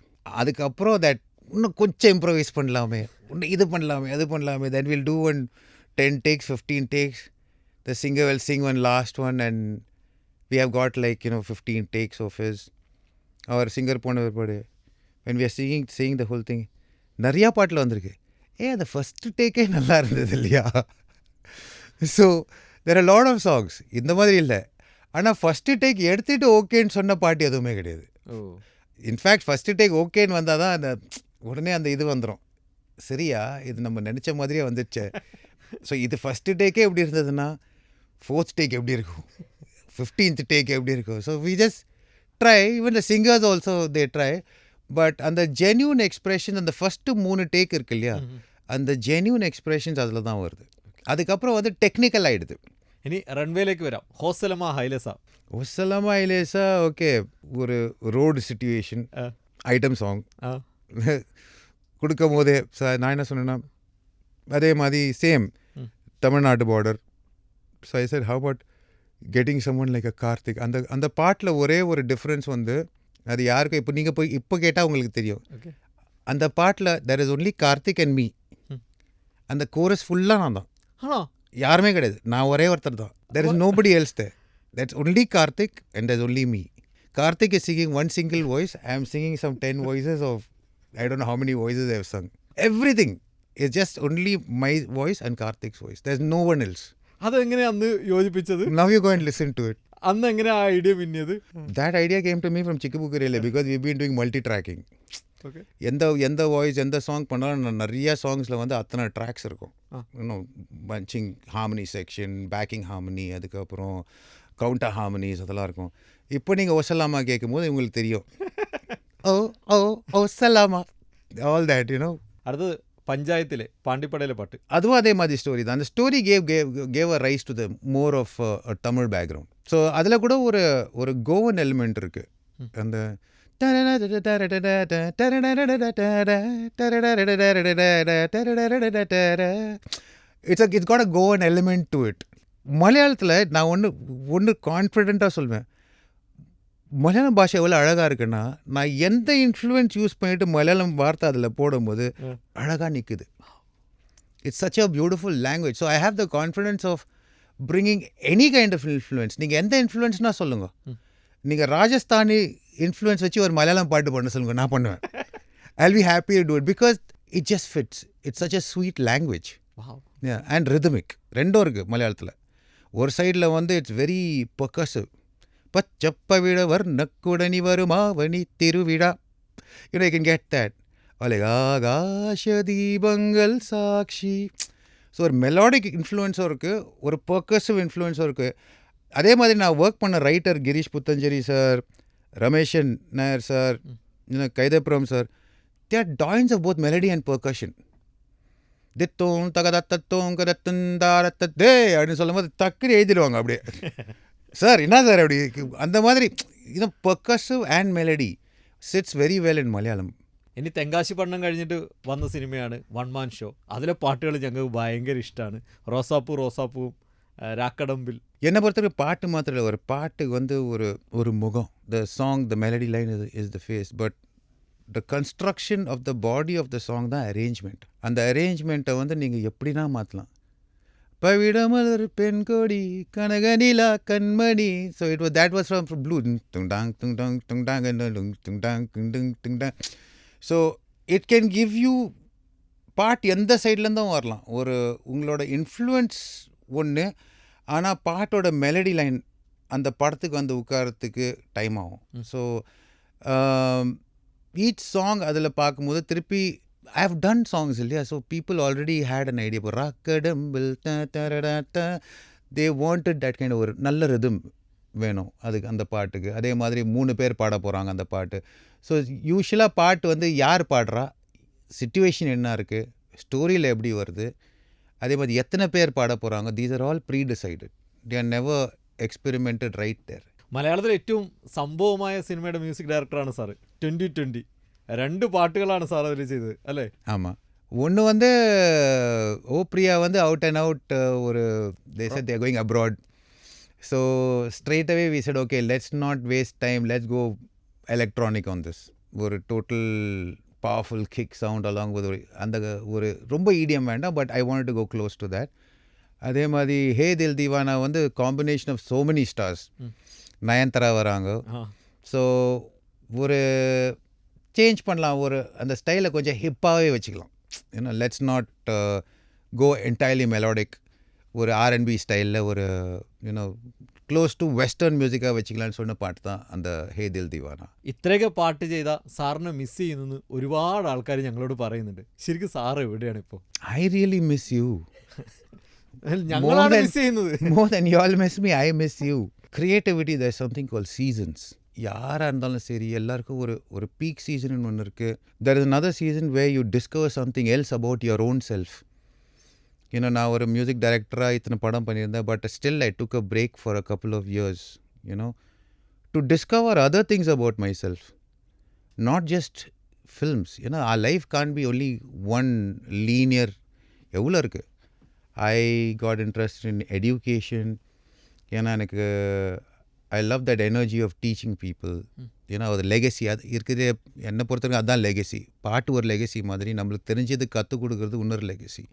அதுக்கப்புறம் that இன்னும் கொஞ்சம் இம்ப்ரவைஸ் பண்ணலாமே, இன்னும் இது பண்ணலாமே, அது பண்ணலாமே, then we'll do one 10 takes, 15 takes. The singer will sing one last one and we have got 15 takes of his. Our singer போன பிற்பாடு when we are singing the whole thing, நிறையா பாட்டில் வந்திருக்கு, அந்த ஃபஸ்ட்டு டேக்கே நல்லா இருந்தது இல்லையா? So there are a lot of songs இந்த மாதிரி இல்லை. ஆனால் ஃபஸ்ட்டு டேக் எடுத்துகிட்டு ஓகேன்னு சொன்ன பாட்டு எதுவுமே கிடையாது. இன்ஃபேக்ட் ஃபஸ்ட்டு டேக் ஓகேன்னு வந்தால் தான் அந்த உடனே அந்த இது வந்துடும், சரியா இது நம்ம நினச்ச மாதிரியே வந்துடுச்சு. ஸோ இது ஃபஸ்ட்டு டேக்கே எப்படி இருந்ததுன்னா ஃபோர்த் டேக் எப்படி இருக்கும், 15th டேக் எப்படி இருக்கும். So we just try. Even the singers also they try. But அந்த ஜென்யூன் எக்ஸ்ப்ரெஷன் அந்த ஃபஸ்ட்டு 3 டேக் இருக்கு இல்லையா, அந்த ஜென்யூன் எக்ஸ்ப்ரெஷன்ஸ் அதில் தான் வருது. அதுக்கப்புறம் வந்து டெக்னிக்கல் ஆகிடுது. ഇനി റൺവേയിലേക്ക് വരാം. ഹോസലമ ഹൈലേസ. ஹொசலமா ஹைலேசா ஓகே, ஒரு ரோடு சிச்சுவேஷன் ஐட்டம் சாங் கொடுக்கும் போதே நான் என்ன சொன்னேன்னா அதே மாதிரி சேம் தமிழ்நாட்டு border. So I said how about getting someone like a Karthik. அந்த பாட்டில் ஒரே ஒரு டிஃப்ரென்ஸ் வந்து அது யாருக்கும் இப்போ நீங்கள் போய் இப்போ கேட்டால் உங்களுக்கு தெரியும். அந்த பாட்டில் there is only Karthik and me. அந்த கோரஸ் ஃபுல்லாக நான் தான், யாருமே கிடையாது, நான் ஒரே ஒருத்தர் தான். There is nobody else there. That's only Karthik and there's only me. Karthik is singing one single voice. I am singing some 10 voices of, I don't know how many voices I have sung. Everything is just only my voice and Karthik's voice. There's no one else. അതെങ്ങനെയാ അന്ന് യോജിപ്പിച്ചത്? Now you go and listen to it. അന്ന് എങ്ങനെയാ ആ idea പിന്നിയത്? That idea came to me from Chikkabukkurele because we've been doing multi-tracking. Okay. எந்த வாய்ஸ் எந்த சாங் பண்ணாலும் நிறைய சாங்ஸில் வந்து அத்தனை ட்ராக்ஸ் இருக்கும். இன்னும் punching harmony section, backing harmony, அதுக்கப்புறம் கவுண்டர் ஹார்மனிஸ் அதெல்லாம் இருக்கும். இப்போ நீங்கள் ஒசலாமா கேட்கும் போது உங்களுக்கு தெரியும், ஓ ஓ ஓ சலாமா, ஆல் தேட் யூனோ. அடுத்தது பஞ்சாயத்திலே பாண்டிப்படையில பாட்டு. அதுவும் அதே மாதிரி ஸ்டோரி தான். அந்த story gave a rise to the more of Tamil background. So அதில் கூட ஒரு கோவன் எலிமெண்ட் இருக்குது. அந்த it's got a Goan element to it. மலையாளத்தில் நான் ஒன்று கான்ஃபிடென்ட்டாக சொல்வேன், மலையாளம் பாஷை எவ்வளோ அழகாக இருக்குன்னா, நான் எந்த இன்ஃப்ளூயன்ஸ் யூஸ் பண்ணிவிட்டு மலையாளம் வார்த்தை அதில் போடும்போது அழகாக நிற்குது. It's such a beautiful language. So I have the confidence of bringing any kind of influence. நீங்கள் எந்த இன்ஃப்ளூயன்ஸ்னா சொல்லுங்கள். நீங்கள் ராஜஸ்தானி இன்ஃப்ளூயன்ஸ் வச்சு ஒரு மலையாளம் பாட்டு பண்ண சொல்லுங்கள், நான் பண்ணுவேன். I will be happy to do it because it just fits. It's such a sweet language and rhythmic. ரெண்டும் இருக்குது மலையாளத்தில். ஒரு சைடில் வந்து இட்ஸ் வெரி பர்கசிவ். பச்சப்ப விழவர் நக்குடனி வருமாவணி திருவிழா, you know, you can get that. Akash தீபங்கள் சாட்சி. ஸோ ஒரு மெலோடிக் இன்ஃப்ளூயன்ஸும் இருக்குது, ஒரு பர்கசிவ் இன்ஃப்ளூயன்ஸும் இருக்குது. அதே மாதிரி நான் ஒர்க் பண்ண writer Gireesh Puthenchery sir, Rameshan Nair sir, Kaithapram sir, they are doyens of both melody and percussion. தித்தோம் தகதத்தோம் கதத்துந்தாரத்தே அப்படின்னு சொல்லும் போது டக்குன்னு எழுதிடுவாங்க அப்படியே. சார் என்ன சார் அப்படி, அந்த மாதிரி இது percussive and melody sits very well in Malayalam. ഇനി തെങ്കാശി പട്ടണം കഴിഞ്ഞിട്ട് വന്ന സിനിമയാണ് വൺ മാൻ ഷോ. അതിലെ പാട്ടുകൾ ഞങ്ങൾക്ക് ഭയങ്കര ഇഷ്ടമാണ്. റോസാപ്പൂവും രാക്കടമ്പിൽ. என்னை பொறுத்தவரைக்கும் பாட்டு மாத்திரம் இல்லை, ஒரு பாட்டுக்கு வந்து ஒரு முகம். The song, the melody line is the face, but the construction of the body of the song தான் அரேஞ்ச்மெண்ட். அந்த அரேஞ்ச்மெண்ட்டை வந்து நீங்கள் எப்படின்னா மாற்றலாம். பவிடமலர் பெண்கொடி கனகனிலா கண்மணி. So it was that was from blue டுங் டாங் டுங் டாங் டுங் டாங் டுங் டாங் டுங் டுங் டாங். So it can give you பாட்டு எந்த சைட்லேருந்தும் வரலாம். உங்களோட இன்ஃப்ளூயன்ஸ் ஒன்று, ஆனால் பாட்டோட மெலடி லைன் அந்த படத்துக்கு வந்து உட்காரத்துக்கு டைம் ஆகும். ஸோ ஈச் சாங் அதில் பார்க்கும்போது திருப்பி I have done songs இல்லையா, so people already had an idea. இப்போ ராக்கடம்பில் they wanted that kind of ஒரு நல்ல ரிதம் வேணும் அதுக்கு, அந்த பாட்டுக்கு. அதே மாதிரி 3 பேர் பாட போகிறாங்க அந்த பாட்டு. ஸோ யூஸ்வலாக பாட்டு வந்து யார் பாடுறா, சிச்சுவேஷன் என்ன இருக்குது, ஸ்டோரியில் எப்படி வருது, அதே மாதிரி எத்தனை பேர் பாட போகிறாங்க, these are all predecided. they are never experimented right there. മലയാളത്തിലെ ഏറ്റവും സംഭവമായ സിനിമയുടെ മ്യൂസിക് ഡയറക്ടറാണ് സാറ്. 2020 2 പാട്ടുകളാണ് സാർ അതിൽ ചെയ്തത് അല്ലേ? ஆமாம். ஒன்று வந்து ஓ பிரியா வந்து அவுட் அண்ட் அவுட் ஒரு they said they are going abroad. So straight away we said okay, let's not waste time, let's go electronic on this. ஒரு total powerful kick sound along with அந்த ஒரு ரொம்ப EDM வேண்டாம், but I wanted to go close to that. அதே மாதிரி ஹே தில் தீவானா வந்து combination of so many stars. Nayanthara வராங்க. ஸோ ஒரு சேஞ்ச் பண்ணலாம், அந்த ஸ்டைலை கொஞ்சம் ஹிப்பாகவே வச்சுக்கலாம். ஏன்னா let's not go entirely melodic. ஒரு R&B ஸ்டைலில் ஒரு க்ளோஸ் டு வெஸ்டர்ன் மியூசிக்காக வச்சுக்கலான்னு சொன்ன பாட்டு தான் அந்த ഹേ ദിൽ ദീവാന. ഇത്രയൊക്കെ പാട്ട് ചെയ്ത സാറിനെ മിസ് ചെയ്യുന്നെന്ന് ഒരുപാട് ആൾക്കാർ ഞങ്ങളോട് പറയുന്നുണ്ട്. ശരിക്കും സാർ എവിടെയാണ് ഇപ്പോൾ? I really miss you. ഞങ്ങളാണ് മിസ് ചെയ്യുന്നത്. More than you all miss me, I miss you. Creativity, there's something called seasons. யாராக இருந்தாலும் சரி, எல்லாருக்கும் ஒரு பீக் சீசன் ஒன்று இருக்குது. there is another season where you discover something else about your own self. நான் ஒரு மியூசிக் டைரக்டராக இத்தனை படம் பண்ணியிருந்தேன், but still I took a break for a couple of years, to discover other things about myself, not just films. our life can't be only one linear. எவ்வளோ இருக்குது. I got interested in education. எனக்கு I love that energy of teaching people. அது லெகசி, அது இருக்குது. என்னை பொறுத்தவரைக்கும் அதுதான் லெகசி. பாட்டு ஒரு லெகசி மாதிரி, நம்மளுக்கு தெரிஞ்சது கற்றுக் கொடுக்குறது இன்னொரு லெகசி.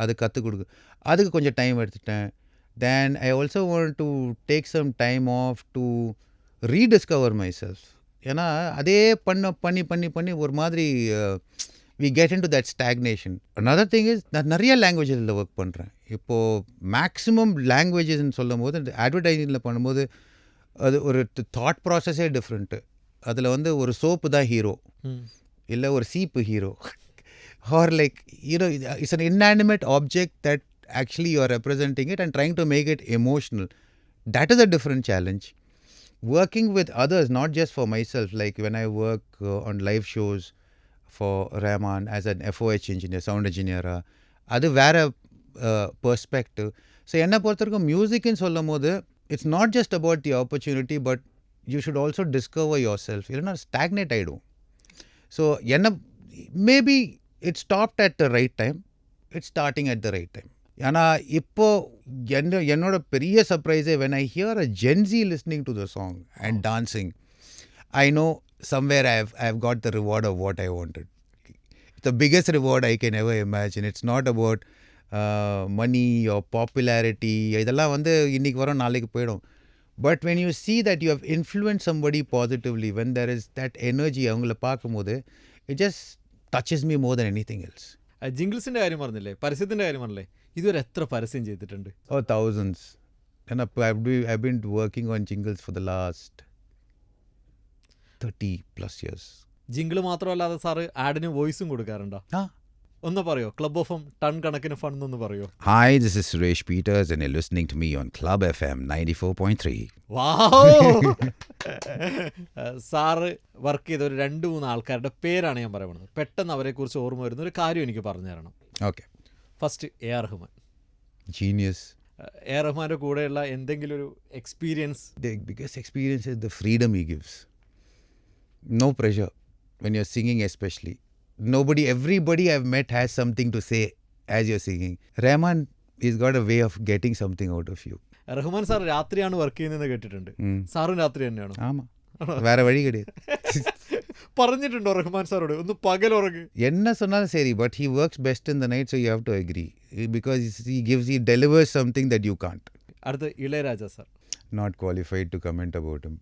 அது கற்றுக் கொடுக்கு, அதுக்கு கொஞ்சம் டைம் எடுத்துட்டேன். Then I also want to take some time off to rediscover myself. ஏன்னா அதே பண்ணி ஒரு மாதிரி we get into that stagnation. Another thing is, நான் நிறைய லாங்குவேஜஸில் ஒர்க் பண்ணுறேன். இப்போது மேக்ஸிமம் லாங்குவேஜஸ்ன்னு சொல்லும் போது, அட்வர்டைஸிங்கில் பண்ணும்போது அது ஒரு தாட் ப்ராசஸே டிஃப்ரெண்ட்டு. அதில் வந்து ஒரு சோப்பு தான் ஹீரோ. இல்லை ஒரு சீப்பு hero or like, you know, it's an inanimate object that actually you are representing it and trying to make it emotional. That is a different challenge. Working with others, not just for myself, like when I work on live shows for Rahman as an FOH engineer, sound engineer, அது வேற perspective. ஸோ என்னை பொறுத்த வரைக்கும் மியூசிக்னு சொல்லும் போது it's not just about the opportunity, but you should also discover your self. இல்லைன்னா ஸ்டாக்னேட் ஆகிடும். ஸோ என்ன maybe it stopped at the right time, it's starting at the right time. ஏன்னா இப்போது என்னோட பெரிய சர்ப்ரைஸே when I hear a Gen Z listening to the song and dancing, I know somewhere I've got the reward of what I wanted. It's the biggest reward I can ever imagine. It's not about money or popularity. இதெல்லாம் வந்து இன்றைக்கி வரும் நாளைக்கு போயிடும். But when you see that you have influenced somebody positively, when there is that energy அவங்கள பார்க்கும்போது it just touches me more than anything else. ജിംഗിൾസിൻ്റെ കാര്യം പറഞ്ഞില്ലേ, പരസ്യത്തിൻ്റെ കാര്യം പറഞ്ഞില്ലേ, ഇതുവരെ എത്ര പരസ്യം ചെയ്തിട്ടുണ്ട്? Oh, thousands. And I've been working on jingles for the last 30 plus years. Jingle മാത്രമല്ലാതെ സാറ് ആഡിന് വോയിസും കൊടുക്കാറുണ്ടോ? ഒന്ന് പറയോ, ക്ലബ് ഓഫ് ടൺ കണക്കിന് ഫണ്ട് ഒന്ന് പറയോ? Hi, this is Suresh Peters and you're listening to me on Club FM 94.3. Sir work ചെയ്ത ഒരു 2-3 ആൾക്കാരുടെ പേരാണ് ഞാൻ പറയുന്നത്. പെട്ടെന്ന് അവരെക്കുറിച്ച് ഓർമ്മ വരുന്ന ഒരു കാര്യം എനിക്ക് പറഞ്ഞു തരണം. Okay. First A R Rahman. Genius. A R റഹ്മാൻ്റെ കൂടെയുള്ള എന്തെങ്കിലും ഒരു experience? The biggest experience is the freedom he gives. No pressure when you're singing, especially. Everybody I've met has something to say as you're singing. Rahman, he's got a way of getting something out of you. Rahman sir രാത്രിയാണ് വർക്ക് ചെയ്യുന്നതെന്ന് കേട്ടിട്ടുണ്ട്. സാറും രാത്രി തന്നെയാണോ? ആമാ, വേറെ വഴി கிடையாது. പറഞ്ഞിട്ടുണ്ടോ റഹ്മാൻ സാറോട് ഒന്ന് പകൽ ഉറങ്ങ് என்ன சொன்னாலும் சரி, but he works best in the night, so you have to agree because he delivers something that you can't. അടുത്ത് Ilaiyaraaja sir. Not qualified to comment about him.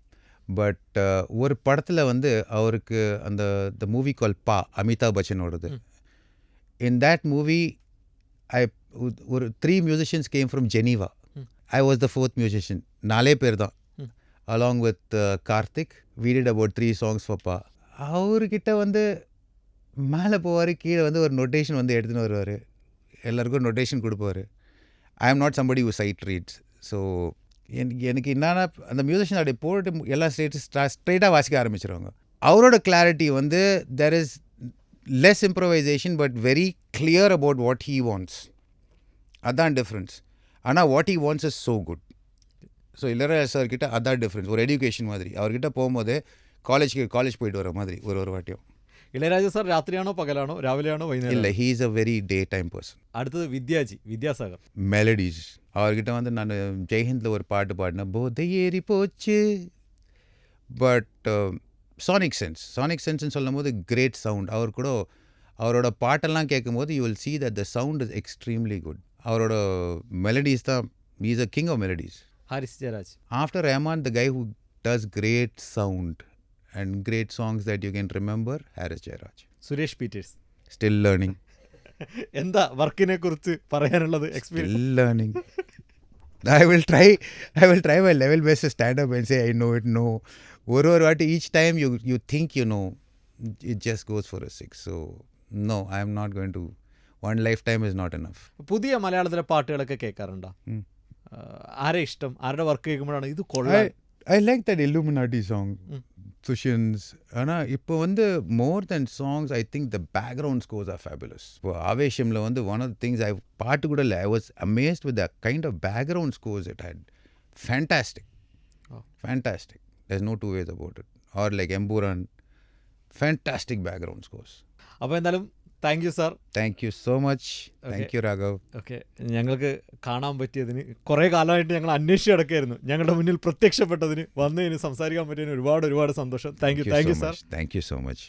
But ஒரு படத்தில் வந்து அவருக்கு அந்த த மூவி கால் பா, அமிதாப் பச்சனோடது. இன் தேட் மூவி ஒரு 3 musicians came from Geneva. I was the 4th musician. 4 பேர் தான். Along with Karthik we did about 3 songs for பா. அவர்கிட்ட வந்து மேலே போவார், கீழே வந்து ஒரு நொட்டேஷன் வந்து எடுத்துன்னு வருவார், எல்லாருக்கும் நொட்டேஷன் கொடுப்பார். I am not somebody who sight reads. So எனக்கு என்னன்னா அந்த மியூசிஷியன் அப்படி போட்டு எல்லா ஸ்ட்ரெயிட்டாக வாசிக்க ஆரம்பிச்சிருவாங்க. அவரோட கிளாரிட்டி வந்து there is less improvisation but very clear about what he wants. அதான் டிஃப்ரென்ஸ். ஆனால் what he wants is so good. So Ilaiyaraaja சார்கிட்ட அதான் டிஃப்ரென்ஸ். ஒரு எஜுகேஷன் மாதிரி அவர்கிட்ட போகும்போது காலேஜ் போயிட்டு வர மாதிரி ஒரு வாட்டியும். ഇളയരാജ സാർ രാത്രിയാണോ പകലാണോ രാവിലെയാണോ വൈകുന്നേരം? இல்லை, he is a very day time person. அடுத்தது வித்யாசாகர். மெலடிஸ். அவர்கிட்ட வந்து நான் ஜெய்ஹிந்தில் ஒரு பாட்டு பாடினேன், போதை ஏறி போச்சு. பட் சானிக் சென்ஸ்ன்னு சொல்லும் போது கிரேட் சவுண்ட். அவர் கூட அவரோட பாட்டெல்லாம் கேட்கும் போது you will see that the sound is extremely good. அவரோட மெலடிஸ் தான், he is a king of melodies. Harris Jayaraj. After Rahman, the guy who does great sound and great songs that you can remember, Haris Jayaraj. Suresh Peters. Still learning. എന്താ വർക്കിനെ കുറിച്ച് പറയാനുള്ളത്? Experience. Still learning. I will try my level best to stand up and say I know it. No, ஒரு வாட்டி each time you think you know, it just goes for a 6. So no, I am not going to. One lifetime is not enough. പുതിയ മലയാളത്തിലെ പാട്ടുകളൊക്കെ കേൾക്കാറുണ്ടോ? ആരെ ഇഷ്ടം? ആരുടെ വർക്ക് കേൾക്കുമ്പോഴാണ് ഇത് കൊള്ളാം? I like that Illuminati song. Sushins. ஆனால் இப்போ வந்து more than songs I think the background scores are fabulous. இப்போ ஆவேஷமில் வந்து one of the things I பாட்டு கூட இல்லை, I was amazed with the kind of background scores it had. Fantastic. There's no two ways about it. Or like Empuraan, fantastic background scores. അപ്പോൾ എന്തായാലും thank you sir. Thank you so much. Thank you Raghav. Okay, ഞങ്ങൾക്ക് കാണാൻ പറ്റിയതിന് കുറേ കാലമായിട്ട് ഞങ്ങൾ അന്വേഷിച്ച് കിടക്കുകയായിരുന്നു. ഞങ്ങളുടെ മുന്നിൽ പ്രത്യക്ഷപ്പെട്ടതിന് വന്നതിന് സംസാരിക്കാൻ പറ്റിയതിന് ഒരുപാട് സന്തോഷം. Thank you sir. Thank you so much.